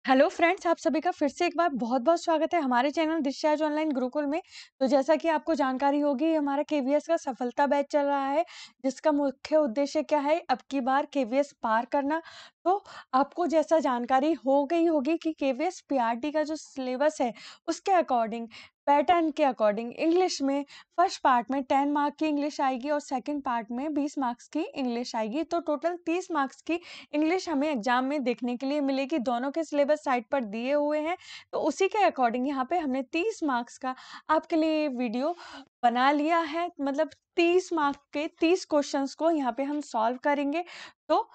Hello friends, आप सभी का फिर से एक बार बहुत-बहुत स्वागत है हमारे चैनल दिशा ऑनलाइन गुरुकुल में। तो जैसा कि आपको जानकारी होगी, हमारा केवीएस का सफलता बैच चल रहा है, जिसका मुख्य उद्देश्य क्या है, अब की बार केवीएस पार करना। तो आपको जैसा जानकारी हो गई होगी कि केवीएस पीआरटी का जो सिलेबस है, उसके अकॉर्डिंग, पैटर्न के अकॉर्डिंग इंग्लिश में फर्स्ट पार्ट में 10 मार्क की इंग्लिश आएगी और सेकंड पार्ट में 20 मार्क्स की इंग्लिश आएगी। तो टोटल 30 मार्क्स की इंग्लिश हमें एग्जाम में देखने के लिए मिलेगी। दोनों के सिलेबस साइट पर दिए हुए हैं, तो उसी के अकॉर्डिंग यहाँ पे हमने 30 मार्क्स का आपके लिए वीडियो बना लिया है। मतलब 30 मार्क के 30 क्वेश्चंस को यहाँ पे हम सॉल्व करेंगे। तो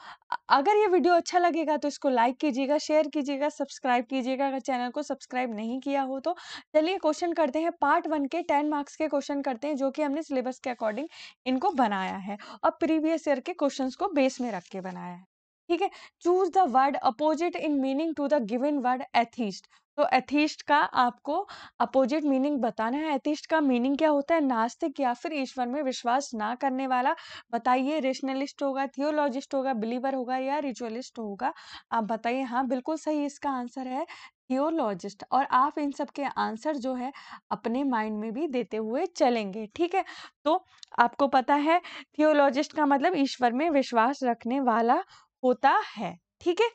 अगर ये वीडियो अच्छा लगेगा तो इसको लाइक कीजिएगा, शेयर कीजिएगा, सब्सक्राइब कीजिएगा अगर चैनल को सब्सक्राइब नहीं किया हो तो। चलिए क्वेश्चन करते हैं, पार्ट 1 के 10 मार्क्स के क्वेश्चन करते हैं, जो कि हमने सिलेबस के अकॉर्डिंग इनको बनाया है और प्रीवियस ईयर के क्वेश्चंस को बेस में रख के बनाया है। ठीक है। Choose the word opposite in meaning to the given word atheist. तो एथीस्ट का आपको अपोजिट मीनिंग बताना है। एथीस्ट का मीनिंग क्या होता है? नास्तिक या फिर ईश्वर में विश्वास ना करने वाला। बताइए, रेशनलिस्ट होगा, थियोलॉजिस्ट होगा, बिलीवर होगा या रिचुअलिस्ट होगा? आप बताइए। हाँ, बिल्कुल सही इसका आंसर है थियोलॉजिस्ट। और आप इन सब के आंसर जो है अपने माइंड में भी देते हुए चलेंगे। ठीक है। तो आपको पता है थियोलॉजिस्ट का मतलब ईश्वर में विश्वास रखने वाला होता है। ठीक है।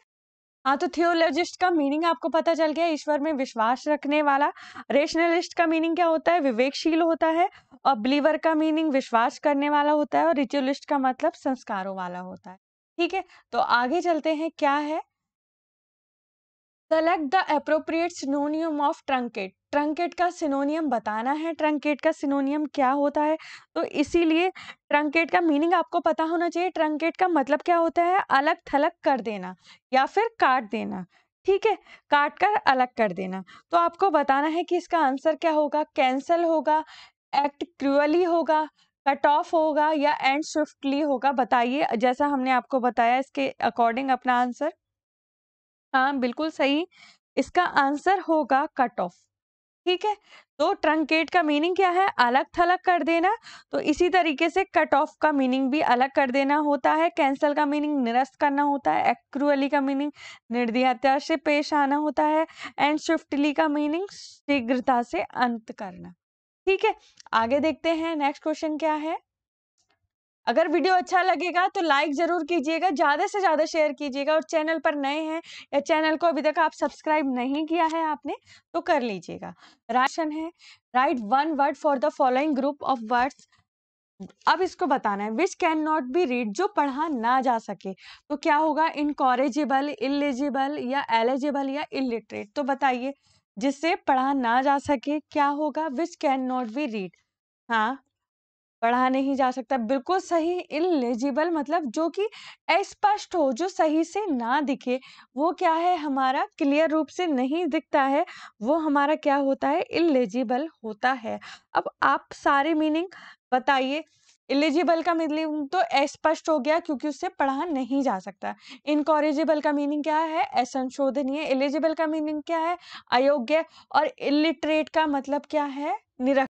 हाँ, तो थियोलॉजिस्ट का मीनिंग आपको पता चल गया, ईश्वर में विश्वास रखने वाला। रेशनलिस्ट का मीनिंग क्या होता है? विवेकशील होता है। और बिलीवर का मीनिंग विश्वास करने वाला होता है। और रिचुअलिस्ट का मतलब संस्कारों वाला होता है। ठीक है। तो आगे चलते हैं, क्या है? Select the appropriate सिनोनियम of truncate. Truncate का सिनोनियम बताना है। ट्रंकेट का सिनोनियम क्या होता है? तो इसीलिए ट्रंकेट का मीनिंग आपको पता होना चाहिए। ट्रंकेट का मतलब क्या होता है? अलग थलग कर देना या फिर काट देना। ठीक है। काट कर अलग कर देना। तो आपको बताना है कि इसका आंसर क्या होगा? कैंसल होगा, एक्ट क्रूअली होगा, कट ऑफ होगा या एंड स्विफ्टली होगा? बताइए, जैसा हमने आपको बताया इसके अकॉर्डिंग अपना आंसर। हाँ, बिल्कुल सही। इसका आंसर होगा कट ऑफ। ठीक है। तो ट्रंकेट का मीनिंग क्या है? अलग थलग कर देना। तो इसी तरीके से कट ऑफ का मीनिंग भी अलग कर देना होता है। कैंसल का मीनिंग निरस्त करना होता है। एक्रूअली का मीनिंग निर्दयता से पेश आना होता है। एंड स्विफ्टली का मीनिंग शीघ्रता से अंत करना। ठीक है। आगे देखते हैं, नेक्स्ट क्वेश्चन क्या है। अगर वीडियो अच्छा लगेगा तो लाइक जरूर कीजिएगा, ज्यादा से ज्यादा शेयर कीजिएगा। और चैनल पर नए हैं या चैनल को अभी तक आप सब्सक्राइब नहीं किया है आपने, तो कर लीजिएगा। राशन है, right one word for the following group of words. अब इसको बताना है, which can not be read, जो पढ़ा ना जा सके। तो क्या होगा? इनकॉरेजिबल, इलिजिबल या एलिजिबल या इलिटरेट? तो बताइए, जिससे पढ़ा ना जा सके क्या होगा? Which can not be read. हाँ, पढ़ा नहीं जा सकता, बिल्कुल सही। इनलेजिबल मतलब जो कि अस्पष्ट हो, जो सही से ना दिखे, वो क्या है? हमारा क्लियर रूप से नहीं दिखता है, वो हमारा क्या होता है? इलेजिबल होता है। अब आप सारे मीनिंग बताइए। इलिजिबल का मीनिंग तो अस्पष्ट हो गया, क्योंकि उससे पढ़ा नहीं जा सकता। इनकॉरेजिबल का मीनिंग क्या है? असंशोधनीय। इलिजिबल का मीनिंग क्या है? अयोग्य। और इलिटरेट का मतलब क्या है? निरक्षर।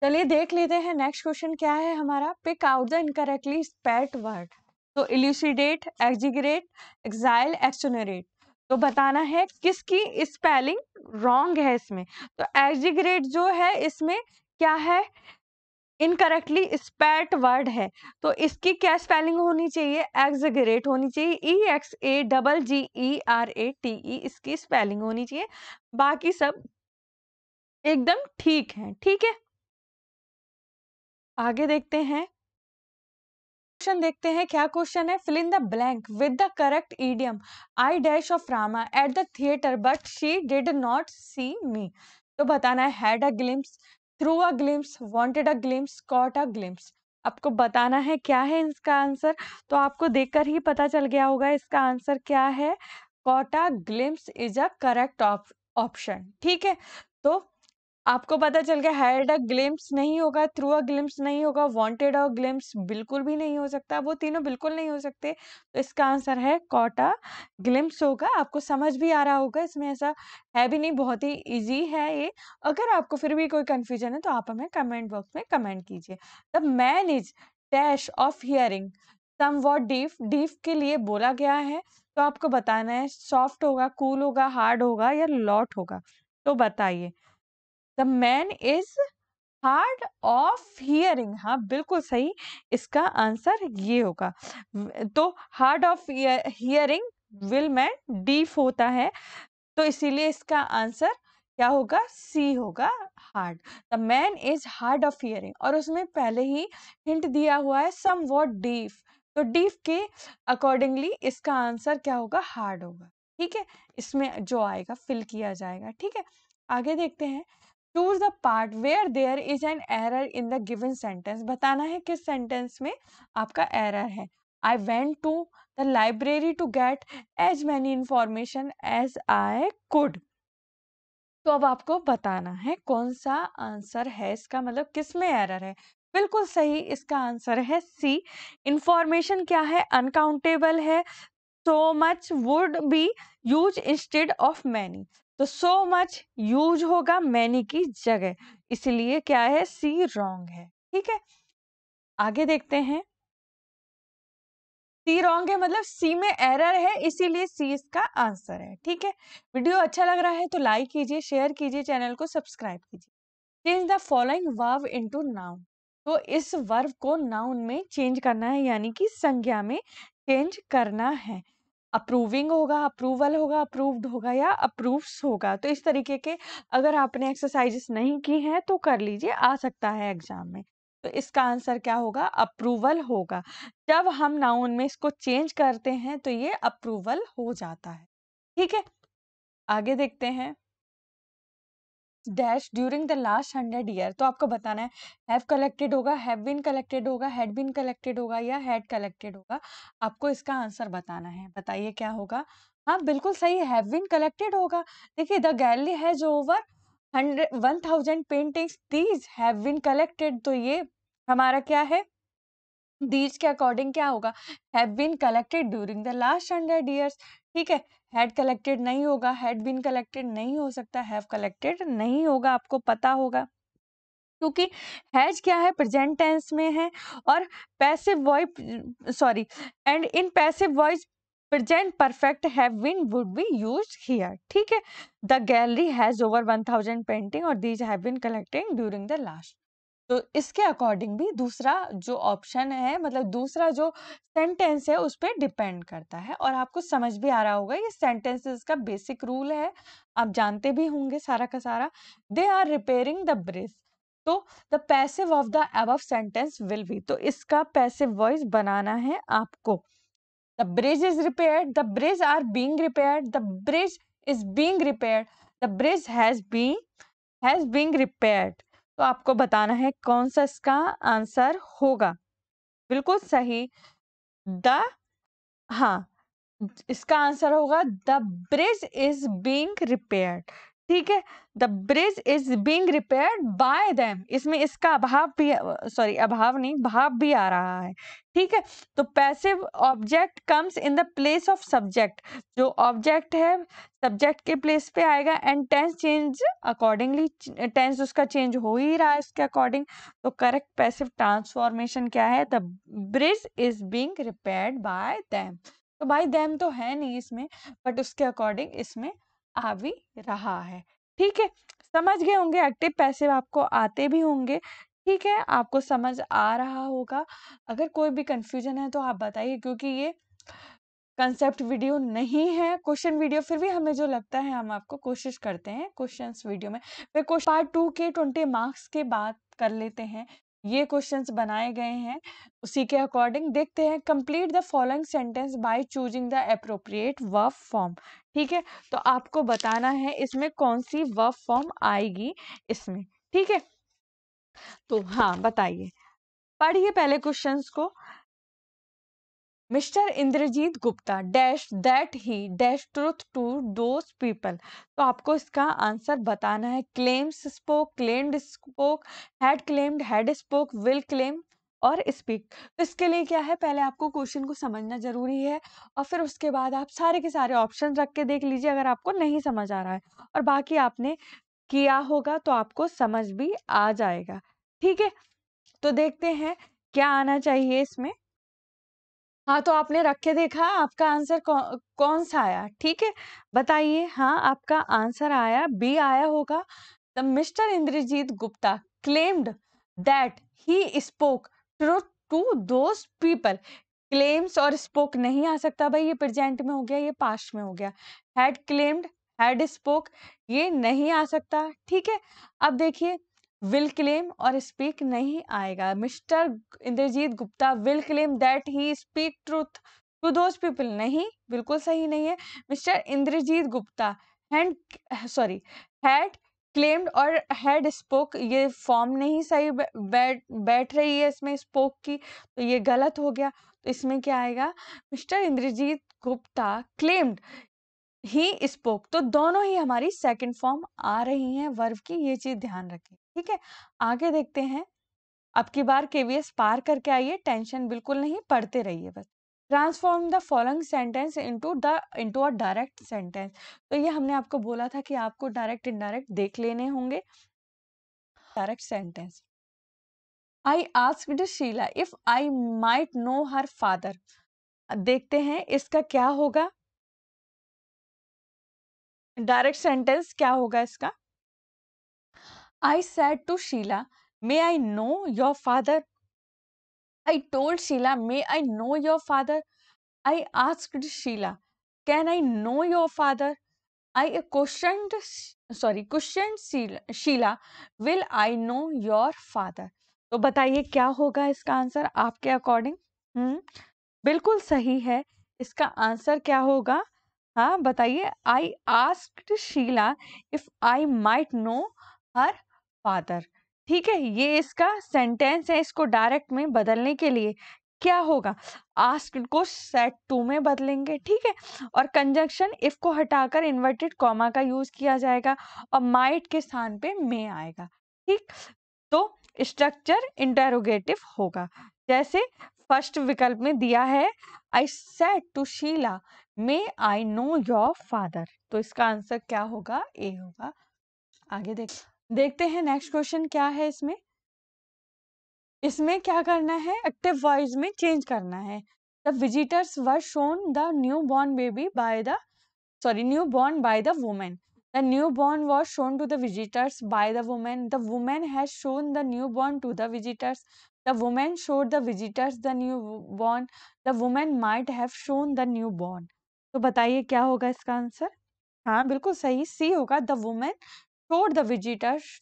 चलिए देख लेते हैं नेक्स्ट क्वेश्चन क्या है हमारा। Pick out the incorrectly spelled word. तो इल्यूसिडेट, एग्जीगरेट, एक्साइल, एक्सोनरेट। तो बताना है किसकी स्पेलिंग रॉन्ग है इसमें। तो एग्जीगरेट जो है इसमें क्या है? इनकरेक्टली स्पेल्ड वर्ड है। तो इसकी क्या स्पेलिंग होनी चाहिए? एग्जीगरेट होनी चाहिए। EXAGGERATE इसकी स्पेलिंग होनी चाहिए। बाकी सब एकदम ठीक है। ठीक है। आगे देखते हैं, क्वेश्चन देखते हैं। क्या क्वेश्चन है? Fill in the blank with the correct idiom. I dash of Rama at the theatre but she did not see me. तो बताना है, had a glimpse, threw a glimpse, wanted a glimpse, caught a glimpse. आपको बताना है क्या है इसका answer. तो आपको देखकर ही पता चल गया होगा इसका आंसर क्या है। Cot a glimpse is a correct option. ठीक है। तो आपको पता चल गया, हैड अ ग्लिम्स नहीं होगा, थ्रू अ ग्लिम्स नहीं होगा, वांटेड अ ग्लिम्स बिल्कुल भी नहीं हो सकता, वो तीनों बिल्कुल नहीं हो सकते। तो इसका आंसर है कॉट अ ग्लिम्स होगा। आपको समझ भी आ रहा होगा, इसमें ऐसा है भी नहीं, बहुत ही इजी है ये। अगर आपको फिर भी कोई कंफ्यूजन है तो आप हमें कमेंट बॉक्स में कमेंट कीजिए। The man is dash of hearing somewhat deaf. Deaf के लिए बोला गया है। तो आपको बताना है सॉफ्ट होगा, कूल होगा, हार्ड होगा या लॉट होगा। तो बताइए। The man is hard of hearing, हाँ बिल्कुल सही, इसका आंसर ये होगा। तो hard of hearing will man deaf होता है, तो इसीलिए इसका आंसर क्या होगा, सी होगा, hard. The man is hard of hearing, और उसमें पहले ही हिंट दिया हुआ है सम वॉट डीफ, तो डीफ के अकॉर्डिंगली इसका आंसर क्या होगा, हार्ड होगा। ठीक है, इसमें जो आएगा फिल किया जाएगा। ठीक है, आगे देखते हैं। Choose the part where there is an error in the given sentence, बताना है किस सेंटेंस में आपका एरर है। I went to the library to get as many information as I could। तो अब आपको बताना है कौन सा आंसर है इसका, मतलब किस में एरर है। बिल्कुल सही, इसका आंसर है सी। इंफॉर्मेशन क्या है, अनकाउंटेबल है। So much would be use instead of many, तो सो मच यूज होगा मैनी की जगह, इसलिए क्या है, सी रॉन्ग है। ठीक है, आगे देखते हैं। सी रॉन्ग है मतलब सी में एरर है, इसीलिए सी इसका आंसर है। ठीक है, वीडियो अच्छा लग रहा है तो लाइक कीजिए, शेयर कीजिए, चैनल को सब्सक्राइब कीजिए। Change the following verb into noun, तो इस वर्ब को नाउन में चेंज करना है, यानी कि संज्ञा में चेंज करना है। अप्रूविंग होगा, अप्रूवल होगा, अप्रूव्ड होगा या अप्रूव्स होगा। तो इस तरीके के अगर आपने एक्सरसाइजेस नहीं की हैं तो कर लीजिए, आ सकता है एग्जाम में। तो इसका आंसर क्या होगा, अप्रूवल होगा। जब हम नाउन में इसको चेंज करते हैं तो ये अप्रूवल हो जाता है। ठीक है, आगे देखते हैं। Dash during the last 100 year, तो आपको बताना है हैव कलेक्टेड होगा, हैव बीन कलेक्टेड होगा, हैड बीन कलेक्टेड होगा या हैड कलेक्टेड होगा। आपको इसका आंसर बताना है, बताइए क्या होगा। हाँ बिल्कुल सही, हैव बीन कलेक्टेड होगा। देखिए, the gallery has over 1000 paintings, these have been collected, तो ये हमारा क्या है, दीज के अकॉर्डिंग क्या होगा, have been collected during the last 100 years. ठीक है, हैड कलेक्टेड नहीं होगा, हैड बीन कलेक्टेड नहीं हो सकता, हैव कलेक्टेड नहीं होगा, आपको पता होगा, क्योंकि हैज क्या है, प्रेजेंट टेंस में है, और passive voice sorry and in passive voice present perfect have been would be used here. ठीक है, the gallery has over 1000 painting और these have been collecting during the last. तो इसके अकॉर्डिंग भी दूसरा जो ऑप्शन है, मतलब दूसरा जो सेंटेंस है उस पे डिपेंड करता है, और आपको समझ भी आ रहा होगा, ये सेंटेंसेस का बेसिक रूल है, आप जानते भी होंगे सारा का सारा। They are repairing the bridge, तो the passive of the above sentence will be, तो इसका पैसिव वॉइस बनाना है आपको। The bridge is repaired, the bridge are being repaired, the bridge is being repaired, the bridge has being repaired. तो आपको बताना है कौन सा इसका आंसर होगा। बिल्कुल सही, द, हाँ, इसका आंसर होगा the bridge is being repaired. ठीक है, the bridge is being repaired bye them, इसमें इसका अभाव भी, सॉरी अभाव नहीं, भाव भी आ रहा है। ठीक है, तो passive object comes in the place of subject, जो ऑब्जेक्ट है सब्जेक्ट के प्लेस पे आएगा, and tense change accordingly, tense उसका चेंज हो ही रहा है इसके अकॉर्डिंग। तो करेक्ट पैसिव ट्रांसफॉर्मेशन क्या है, the bridge is being repaired bye them. तो भाई देम तो है नहीं इसमें, बट उसके अकॉर्डिंग इसमें आ भी रहा है। ठीक है, समझ गए होंगे, एक्टिव पैसिव आपको आते भी होंगे। ठीक है, आपको समझ आ रहा होगा। अगर कोई भी कंफ्यूजन है तो आप बताइए, क्योंकि ये कंसेप्ट वीडियो नहीं है, क्वेश्चन वीडियो, फिर भी हमें जो लगता है हम आपको कोशिश करते हैं क्वेश्चंस वीडियो में। फिर क्वेश्चन पार्ट 2 के 20 मार्क्स के बाद कर लेते हैं, ये क्वेश्चंस बनाए गए हैं उसी के अकॉर्डिंग। देखते हैं, complete the following sentence by choosing the appropriate verb form. ठीक है, तो आपको बताना है इसमें कौन सी वर्ब फॉर्म आएगी इसमें। ठीक है, तो हाँ बताइए, पढ़िए पहले क्वेश्चंस को। Mister Indrajit Gupta dash that he dash truth to those people, तो आपको इसका आंसर बताना है। Claims spoke, claimed spoke, had spoke, will claim और स्पीक। तो इसके लिए क्या है, पहले आपको क्वेश्चन को समझना जरूरी है, और फिर उसके बाद आप सारे के सारे ऑप्शन रख के देख लीजिए अगर आपको नहीं समझ आ रहा है, और बाकी आपने किया होगा तो आपको समझ भी आ जाएगा। ठीक है, तो देखते हैं क्या आना चाहिए इसमें। हाँ, तो आपने रख के देखा आपका आंसर कौन सा आया, ठीक है? बताइए। हाँ, आपका आंसर आया बी आया होगा। The mister Indrajit Gupta claimed that he spoke truth to those people. Claims और स्पोक नहीं आ सकता भाई, ये प्रेजेंट में हो गया, ये पास्ट में हो गया। हैड क्लेम्ड, हैड स्पोक, ये नहीं आ सकता, ठीक है? अब देखिए, विल क्लेम और स्पीक नहीं आएगा। Mister Indrajit Gupta will claim that he speak truth to those people, नहीं, बिल्कुल सही नहीं है। Mister Indrajit Gupta hand sorry had claimed और हैड स्पोक, ये फॉर्म नहीं सही बैठ रही है इसमें स्पोक की, तो ये गलत हो गया। तो इसमें क्या आएगा? Mister Indrajit Gupta claimed he spoke, तो दोनों ही हमारी सेकंड फॉर्म आ रही हैं वर्ब की, ये चीज ध्यान रखें, ठीक है? आगे देखते हैं। अब की बार केवीएस पार करके आइए, टेंशन बिल्कुल नहीं, पढ़ते रहिए बस। Transform the following sentence into a direct sentence. तो ये हमने आपको बोला था कि आपको डायरेक्ट इनडायरेक्ट देख लेने होंगे। Direct sentence, I asked Sheela if I might know her father. देखते हैं इसका क्या होगा, डायरेक्ट सेंटेंस क्या होगा इसका। I said to Sheila, may I know your father? I told Sheila, may I know your father? I asked Sheila, can I know your father? I questioned Sheila, will I know your father? तो बताइए क्या होगा इसका answer आपके according? बिल्कुल सही है। इसका आंसर क्या होगा? हाँ बताइए। I asked Sheela if I might know her father, ठीक है? ये इसका सेंटेंस है, इसको डायरेक्ट में बदलने के लिए क्या होगा? आस्क्ड को सेड टू में बदलेंगे, ठीक है? और कंजंक्शन इफ को हटाकर इन्वर्टेड कॉमा का यूज किया जाएगा और माइट के स्थान पे मे आएगा, ठीक? तो स्ट्रक्चर इंटेरोगेटिव होगा, जैसे फर्स्ट विकल्प में दिया है, I said to Sheela may I know your father, तो इसका आंसर क्या होगा? ए होगा। आगे देखते हैं नेक्स्ट क्वेश्चन क्या है इसमें। इसमें क्या करना है? एक्टिव वॉइस में चेंज करना है। The visitors were shown the new born baby by the newborn by the woman. The newborn was shown to the visitors by the woman. The woman has shown the newborn to the visitors. The woman showed the visitors the newborn. The woman might have shown the newborn. तो बताइए क्या होगा इसका answer? हाँ बिल्कुल सही, सी होगा। The woman showed the visitors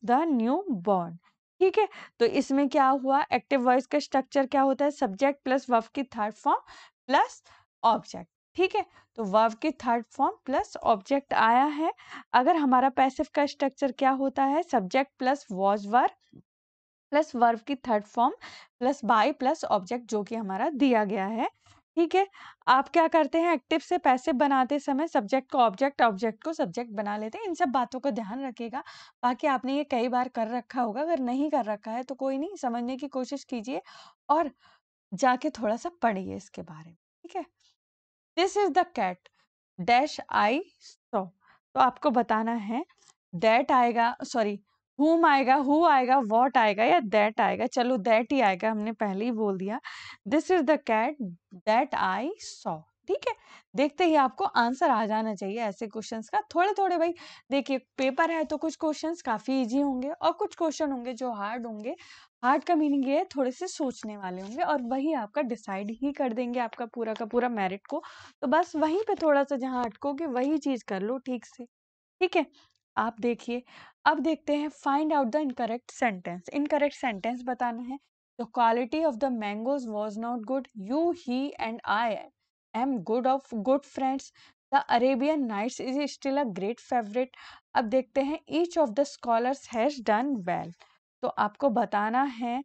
the newborn, ठीक है? तो इसमें क्या हुआ? एक्टिव वॉइस का स्ट्रक्चर क्या होता है? सब्जेक्ट प्लस वर्ब की थर्ड फॉर्म प्लस ऑब्जेक्ट, ठीक है? तो वर्ब की थर्ड फॉर्म प्लस ऑब्जेक्ट आया है। अगर हमारा पैसिव का स्ट्रक्चर क्या होता है? Subject plus was verb plus verb की third form plus by plus object, जो कि हमारा दिया गया है, ठीक है? आप क्या करते हैं? एक्टिव से पैसिव बनाते समय सब्जेक्ट को ऑब्जेक्ट, ऑब्जेक्ट को सब्जेक्ट बना लेते हैं। इन सब बातों को ध्यान रखिएगा। बाकी आपने ये कई बार कर रखा होगा, अगर नहीं कर रखा है तो कोई नहीं, समझने की कोशिश कीजिए और जाके थोड़ा सा पढ़िए इसके बारे में, ठीक है? This is the cat dash I saw, तो आपको बताना है दैट आएगा, हुम आएगा, हु आएगा, व्हाट आएगा या दैट आएगा। चलो दैट ही आएगा, हमने पहले ही बोल दिया। This is the cat that I saw, ठीक है? देखते ही आपको आंसर आ जाना चाहिए ऐसे क्वेश्चंस का। थोड़े थोड़े भाई देखिए, पेपर है तो कुछ क्वेश्चंस काफी इजी होंगे और कुछ क्वेश्चन होंगे जो हार्ड होंगे। हार्ड का मीनिंग ये है थोड़े से सोचने वाले होंगे और वही आपका डिसाइड ही कर देंगे आपका पूरा का पूरा मेरिट को। तो बस वहीं पे थोड़ा सा जहां अटकोगे वही चीज कर लो ठीक से, ठीक है? आप देखिए, अब देखते हैं find out the incorrect sentence. Incorrect sentence बताना है। The quality of the mangoes was not good, you he and I am good friends, the Arabian Nights is still a great favourite. अब देखते हैं each of the scholars has done well, तो आपको बताना है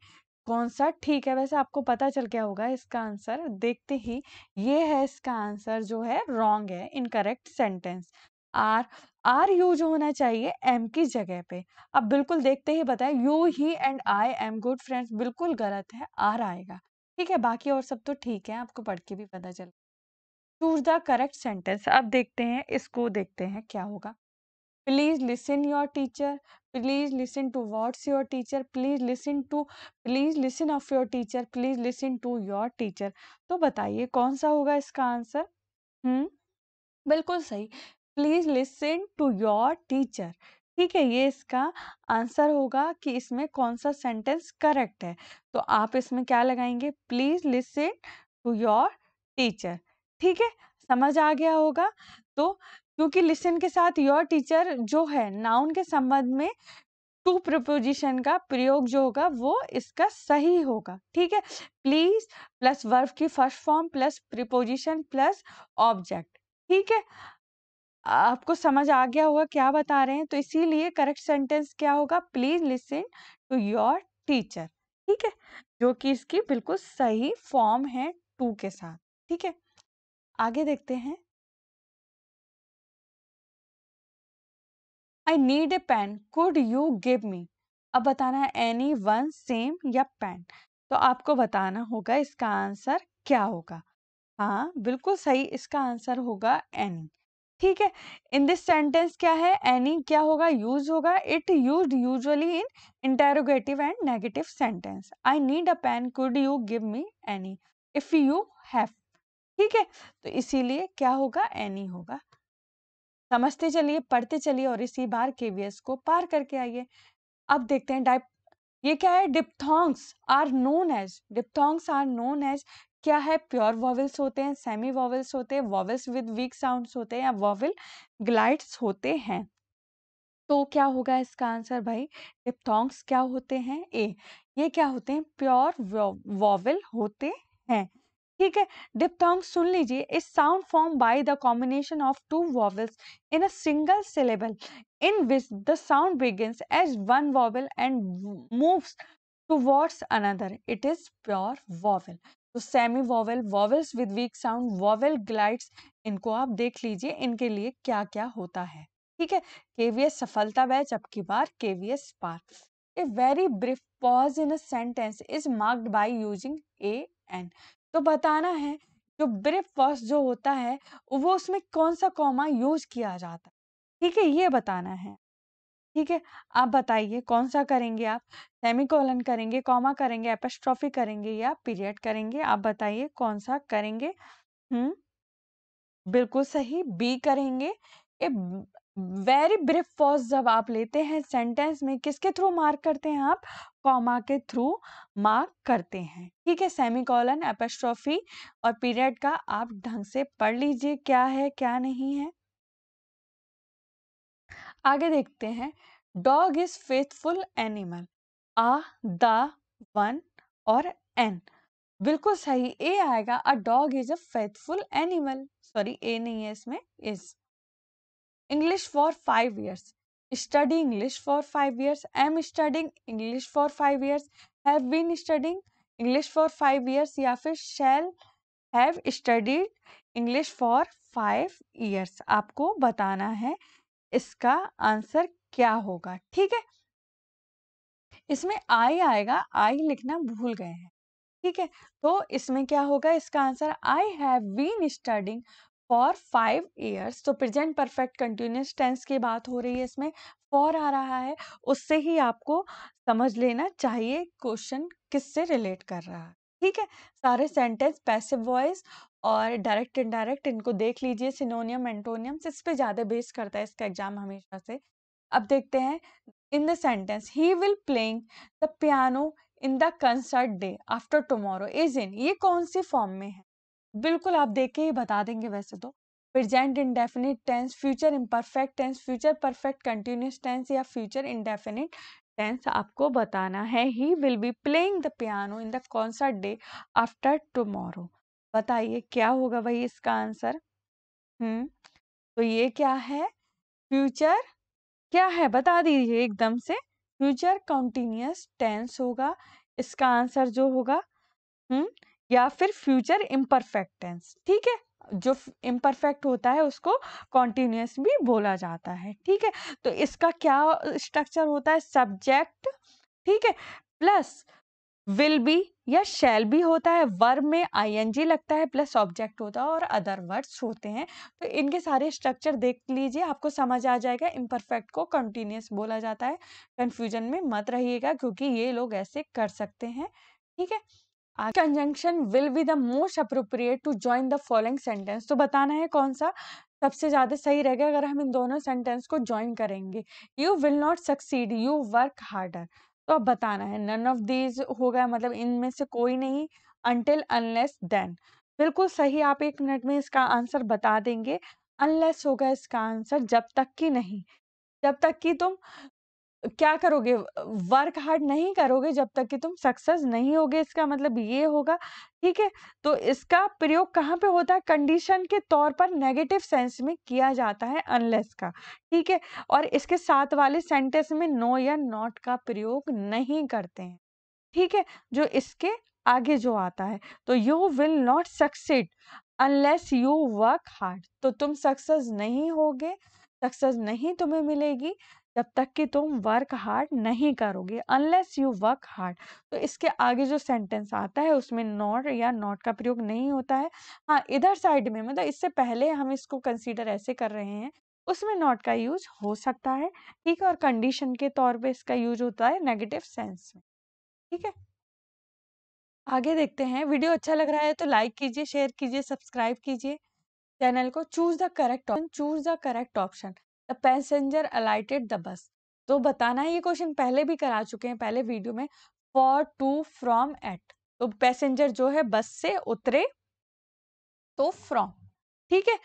कौन सा ठीक है। वैसे आपको पता चल गया होगा इसका आंसर देखते ही, ये है इसका आंसर जो है रॉन्ग है, incorrect sentence. Are are use होना चाहिए एम की जगह पे। अब बिल्कुल देखते ही बताएं, you he and I am good friends बिल्कुल गलत है, आर आएगा, ठीक है? बाकी और सब तो ठीक है, आपको पढ़ के भी पता चल। Choose the correct sentence. अब देखते हैं इसको, देखते हैं क्या होगा। Please listen your teacher, please listen to what's your teacher, please listen of your teacher, please listen to your teacher. तो बताइए कौन सा होगा इसका आंसर? बिल्कुल सही, please listen to your teacher. ठीक है, ये इसका आंसर होगा कि इसमें कौन सा सेंटेंस करेक्ट है। तो आप इसमें क्या लगाएंगे? Please listen to your teacher. ठीक है, समझ आ गया होगा। तो क्योंकि लिसन के साथ योर टीचर जो है नाउन के संबंध में टू प्रीपोजिशन का प्रयोग जो होगा वो इसका सही होगा। ठीक है, प्लीज प्लस वर्ब की first form plus preposition plus object. ठीक है, आपको समझ आ गया होगा क्या बता रहे हैं। तो इसीलिए करेक्ट सेंटेंस क्या होगा? Please listen to your teacher. ठीक है, जो कि इसकी बिल्कुल सही फॉर्म है टू के साथ। ठीक है, आगे देखते हैं। I need a pen, could you give me. अब बताना है एनी वन, सेम या पेन। तो आपको बताना होगा इसका आंसर क्या होगा। हाँ बिल्कुल सही, इसका आंसर होगा एनी। ठीक है, इन दिस सेंटेंस क्या है? एनी क्या होगा? यूज होगा। It used usually in interrogative and negative sentence. I need a pen, could you give me any, if you have. ठीक है, तो इसीलिए क्या होगा? एनी होगा। समझते चलिए, पढ़ते चलिए और इसी बार केवीएस को पार करके आइए। अब देखते हैं ये क्या है? डिप्थोंग्स आर नोन एज क्या है? प्योर वॉवेल्स होते हैं, सेमी वॉवेल्स होते हैं, वॉवेल्स विद वीक साउंड्स होते हैं, या वॉवेल ग्लाइड्स होते हैं। तो क्या होगा इसका आंसर भाई? डिप्थोंग्स क्या होते हैं? ये क्या होते हैं? प्योर वॉवेल होते हैं। ठीक है, डिप्थोंग सुन लीजिए, is sound form by the combination of two vowels in a single syllable in which the sound begins as one vowel and moves towards another. It is pure vowel. तो semi vowel, vowels with weak sound, vowel glides, इनको आप देख लीजिए इनके लिए क्या क्या होता है। ठीक है, केवीएस सफलता बैच अब की बार केवीएस पार। A very brief pause in a sentence is marked by using a n. तो बताना है जो ब्रीफ पॉज जो होता है वो उसमें कौन सा कॉमा यूज किया जाता है। ठीक है, ये बताना है। ठीक है, आप बताइए कौन सा करेंगे आप? सेमीकोलन करेंगे, कॉमा करेंगे, एपोस्ट्रोफी करेंगे या पीरियड करेंगे? आप बताइए कौन सा करेंगे? हम्म, बिल्कुल सही, बी करेंगे। ए वेरी ब्रीफ पॉज जब आप लेते हैं सेंटेंस में, किसके थ्रू मार्क करते हैं आप? कॉमा के थ्रू मार्क करते हैं। ठीक है, सेमीकोलन, एपोस्ट्रोफी और पीरियड का आप ढंग से पढ़ लीजिए क्या है क्या नहीं है। आगे देखते हैं। Dog is faithful animal, a, the, one or an. बिल्कुल सही, ए आएगा। A dog is a faithful animal. Sorry, a नहीं है इसमें, is. English for 5 years, study English for 5 years, am studying English for 5 years, have been studying English for 5 years, या फिर shall have studied English for 5 years। आपको बताना है इसका answer क्या होगा। ठीक है, इसमें आई आएगा, आई लिखना भूल गए हैं। ठीक है, तो इसमें क्या होगा इसका आंसर? I have been studying for 5 years। तो प्रेजेंट परफेक्ट कंटिन्यूअस टेंस की बात हो रही है, इसमें फॉर आ रहा है, उससे ही आपको समझ लेना चाहिए क्वेश्चन किससे रिलेट कर रहा है। ठीक है, सारे सेंटेंस पैसिव वॉइस और डायरेक्ट इनडायरेक्ट इनको देख लीजिए, सिनोनियम एंटोनियम्स इस पे ज्यादा बेस करता है इसका एग्जाम हमेशा से। अब देखते हैं in the sentence, he will playing the piano in the concert day after tomorrow is in, ये कौन सी फॉर्म में है? बिल्कुल आप देख के ही बता देंगे वैसे तो। Present indefinite tense, future imperfect tense, future perfect continuous tense या फ्यूचर इंडेफिनिट टेंस आपको बताना है। He will be playing the piano in the concert day after tomorrow. बताइए क्या होगा भाई इसका आंसर? तो ये क्या है? फ्यूचर क्या है बता दीजिए एकदम से। फ्यूचर कंटिन्यूअस टेंस होगा इसका आंसर जो होगा। या फिर फ्यूचर इम्परफेक्ट टेंस। ठीक है, जो इम्परफेक्ट होता है उसको कॉन्टिन्यूअस भी बोला जाता है। ठीक है, तो इसका क्या स्ट्रक्चर होता है? सब्जेक्ट, ठीक है, प्लस विल बी या शैल बी होता है, वर्ब में आईएनजी लगता है प्लस ऑब्जेक्ट होता है और अदर वर्ड्स होते हैं। तो इनके सारे स्ट्रक्चर देख लीजिए, आपको समझ आ जाएगा। इम्परफेक्ट को कंटिन्यूअस बोला जाता है। कंफ्यूजन में मत रहिएगा क्योंकि ये लोग ऐसे कर सकते हैं, ठीक है। Conjunction will be the most appropriate to join the following sentence. तो बताना है कौन सा सबसे ज्यादा सही रहेगा अगर हम इन दोनों सेंटेंस को ज्वाइन करेंगे। You will not succeed, you work harder. तो अब बताना है नन ऑफ दीज होगा, मतलब इनमें से कोई नहीं। Until, unless, then. बिल्कुल सही, आप 1 मिनट में इसका आंसर बता देंगे। अनलेस होगा इसका आंसर, जब तक कि नहीं, जब तक कि तुम क्या करोगे, वर्क हार्ड नहीं करोगे जब तक कि तुम सक्सेस नहीं होगे, इसका मतलब ये होगा, ठीक है। तो इसका प्रयोग कहाँ पे होता है, कंडीशन के तौर पर नेगेटिव सेंस में किया जाता है अनलेस का, ठीक है। और इसके साथ वाले सेंटेंस में नो या नॉट का प्रयोग नहीं करते हैं, ठीक है। जो इसके आगे जो आता है, तो you will not succeed unless you work hard. तो तुम सक्सेस नहीं होगे, सक्सेस नहीं तुम्हें मिलेगी जब तक कि तुम वर्क हार्ड नहीं करोगे, अनलेस यू वर्क हार्ड। तो इसके आगे जो सेंटेंस आता है उसमें नॉट या नॉट का प्रयोग नहीं होता है। हाँ, इधर साइड में मतलब इससे पहले हम इसको कंसीडर ऐसे कर रहे हैं, उसमें नॉट का यूज हो सकता है, ठीक है। और कंडीशन के तौर पे इसका यूज होता है नेगेटिव सेंस में, ठीक है। आगे देखते हैं। वीडियो अच्छा लग रहा है तो लाइक कीजिए, शेयर कीजिए, सब्सक्राइब कीजिए चैनल को। Choose the correct option, choose the correct option. The passenger अलाइटेड the bus. तो बताना है, ये क्वेश्चन पहले भी करा चुके हैं पहले वीडियो में। For, to, from, at. तो पैसेंजर जो है बस से उतरे तो फ्रॉम, ठीक है।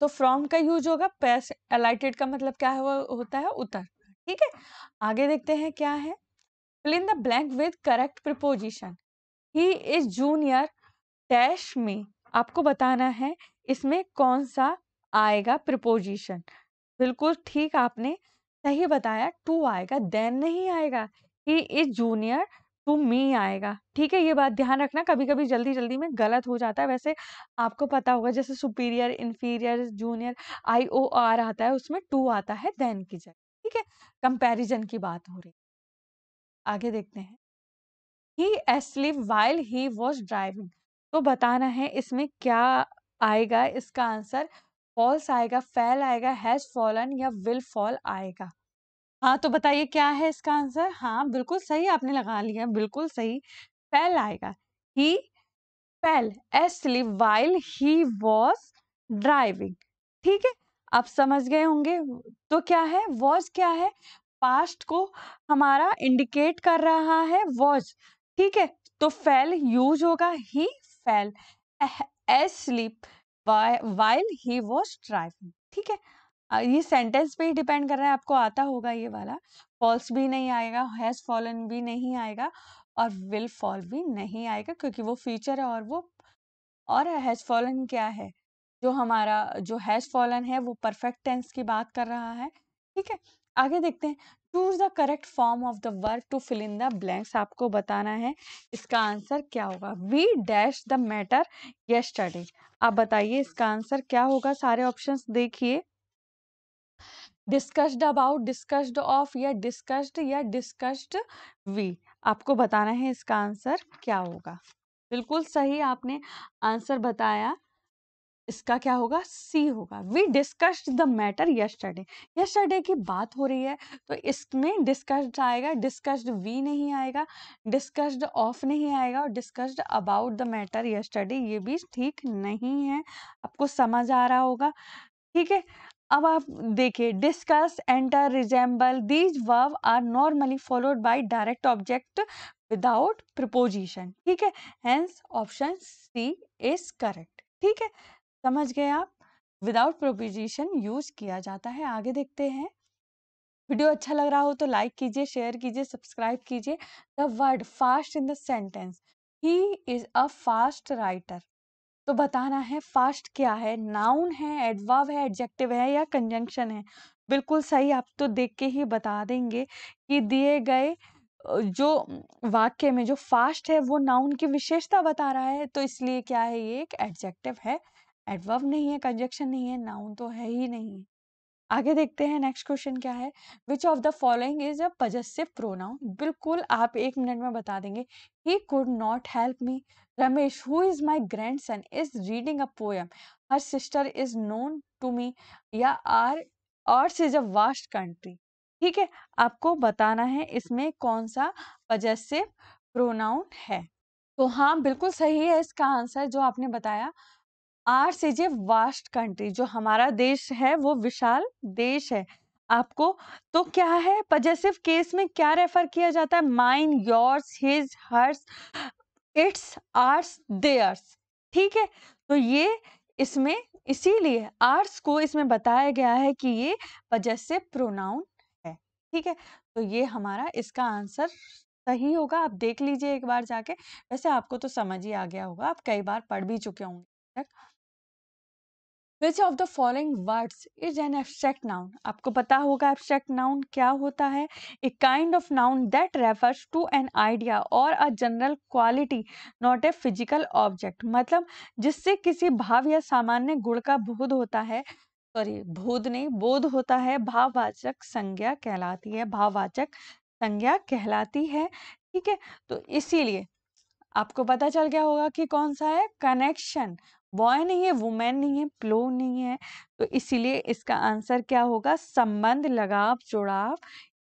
तो फ्रॉम का यूज होगा, पैस अलाइटेड का मतलब क्या है, वो होता है उतर, ठीक है। आगे देखते हैं क्या है। Fill in the blank with correct preposition. He is junior dash में। आपको बताना है इसमें कौन सा आएगा प्रीपोजिशन। बिल्कुल ठीक, आपने सही बताया, टू आएगा, देन नहीं आएगा। He is junior to me आएगा, ठीक है। ये बात ध्यान रखना, कभी कभी जल्दी जल्दी में गलत हो जाता है। वैसे आपको पता होगा जैसे सुपीरियर, इंफीरियर, जूनियर, आई ओ आर आता है, उसमें टू आता है देन की जगह, ठीक है। कंपैरिजन की बात हो रही है। आगे देखते हैं। ही asleep while he was driving। तो बताना है इसमें क्या आएगा, इसका आंसर फॉल्स आएगा, फेल आएगा, हैज फॉलन या विल फॉल आएगा। हाँ, तो बताइए क्या है इसका आंसर। हाँ, बिल्कुल सही आपने लगा लिया, बिल्कुल सही, फेल आएगा। ही fail asleep while he was driving, ठीक है। आप समझ गए होंगे। तो क्या है, was क्या है, पास्ट को हमारा इंडिकेट कर रहा है was, ठीक है। तो फेल यूज होगा, ही fail asleep while he was driving, ठीक है। ये सेंटेंस पे ही डिपेंड कर रहा है, आपको आता होगा ये वाला। फॉल्स भी नहीं आएगा, हैज फॉलन भी नहीं आएगा और विल फॉल भी नहीं आएगा क्योंकि वो फ्यूचर है। और हैज फॉलन क्या है, जो हमारा जो हैज फॉलन है वो परफेक्ट टेंस की बात कर रहा है, ठीक है। आगे देखते हैं। Choose the correct form of the verb to fill in the blanks. आपको बताना है इसका आंसर क्या होगा। We dash the matter yesterday. आप बताइए इसका आंसर क्या होगा, सारे ऑप्शंस देखिए। डिस्कस्ड अबाउट, डिस्कस्ड ऑफ या डिस्कस्ड वी। आपको बताना है इसका आंसर क्या होगा। बिल्कुल सही आपने आंसर बताया, इसका क्या होगा, सी होगा। We discussed the matter yesterday. Yesterday की बात हो रही है तो इसमें डिस्कस्ड आएगा, डिस्कस्ड वी नहीं आएगा, डिस्कस्ड ऑफ नहीं आएगा और discussed about the matter yesterday ये भी ठीक नहीं है। आपको समझ आ रहा होगा, ठीक है। अब आप देखिए, discuss, enter, resemble, these verb are normally followed by direct object without preposition, ठीक है। Hence option C is correct, ठीक है। समझ गए आप, विदाउट प्रीपोजिशन यूज किया जाता है। आगे देखते हैं। वीडियो अच्छा लग रहा हो तो लाइक कीजिए, शेयर कीजिए, सब्सक्राइब कीजिए। The word fast in the sentence. He is a fast writer. तो बताना है फास्ट क्या है, नाउन है, एडवर्ब है, एडजेक्टिव है या कंजंक्शन है। बिल्कुल सही, आप तो देख के ही बता देंगे कि दिए गए जो वाक्य में जो फास्ट है वो नाउन की विशेषता बता रहा है, तो इसलिए क्या है, ये एक एडजेक्टिव है, एडवर्ब नहीं है, कंजंक्शन नहीं है, नाउन तो है ही नहीं। आगे देखते हैं नेक्स्ट क्वेश्चन क्या है। Which of the following is a possessive pronoun. बिल्कुल आप 1 मिनट में बता देंगे। He could not help me. Ramesh who is my grandson is reading a poem. Her sister is known to me. या ours is a vast country. ठीक है, आपको बताना है इसमें कौन सा पजेसिव प्रोनाउन है। तो हाँ, बिल्कुल सही है इसका आंसर जो आपने बताया। Ours is a vast country. जो हमारा देश है वो विशाल देश है। आपको तो क्या है, पजेसिव केस में क्या रेफर किया जाता है? Mine, yours, his, hers, its, ours, theirs. ठीक है, तो ये इसमें इसीलिए आर्स को इसमें बताया गया है कि ये पजेसिव प्रोनाउन है। ठीक है, तो ये हमारा इसका आंसर सही होगा। आप देख लीजिए एक बार जाके। वैसे आपको तो समझ ही आ गया होगा, आप कई बार पढ़ भी चुके होंगे। Which of the following words is an abstract noun? आपको पता होगा abstract noun क्या होता है? A kind of noun that refers to an idea or a general quality, not a physical object. मतलब जिससे किसी भाव या सामान्य गुण का बोध होता है, सॉरी बोध नहीं, बोध होता है, भाववाचक संज्ञा कहलाती है, भाववाचक संज्ञा कहलाती है। ठीक है, तो इसीलिए आपको पता चल गया होगा कि कौन सा है। कनेक्शन, बॉय नहीं है, वुमेन नहीं है, प्लो नहीं है, तो इसीलिए इसका आंसर क्या होगा? संबंध, लगाव, जुड़ाव।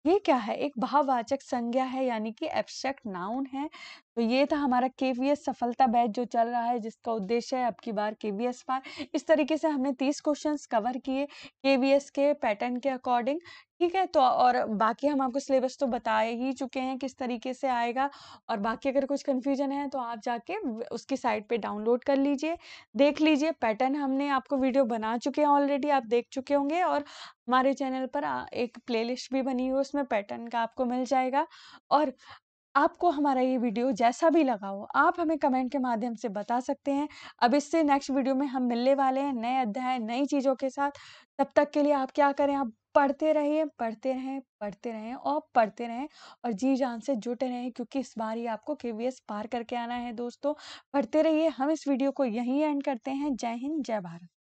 ये क्या है? एक भाववाचक संज्ञा है, यानी कि एब्स्ट्रैक्ट नाउन है। तो ये था हमारा केवीएस सफलता बैच जो चल रहा है, जिसका उद्देश्य है अब की बार केवीएस पार। इस तरीके से हमने 30 क्वेश्चंस कवर किए केवीएस के पैटर्न के अकॉर्डिंग। ठीक है, तो और बाकी हम आपको सिलेबस तो बता ही चुके हैं किस तरीके से आएगा। और बाकी अगर कुछ कंफ्यूजन है तो आप जाके उसकी साइट पे डाउनलोड कर लीजिए, देख लीजिए। पैटर्न हमने आपको वीडियो बना चुके हैं ऑलरेडी, आप देख चुके होंगे। और हमारे चैनल पर एक प्लेलिस्ट भी बनी हुई है, उसमें पैटर्न का आपको मिल जाएगा। और आपको हमारा ये वीडियो जैसा भी लगा हो, आप हमें कमेंट के माध्यम से बता सकते हैं। अब इससे नेक्स्ट वीडियो में हम मिलने वाले हैं नए अध्याय, नई चीज़ों के साथ। तब तक के लिए आप क्या करें, आप पढ़ते रहिए, पढ़ते रहें, पढ़ते रहें और पढ़ते रहें। और जी जान से जुटे रहें, क्योंकि इस बार ही आपको केवीएस पार करके आना है दोस्तों। पढ़ते रहिए। हम इस वीडियो को यहीं एंड करते हैं। जय हिंद, जय भारत।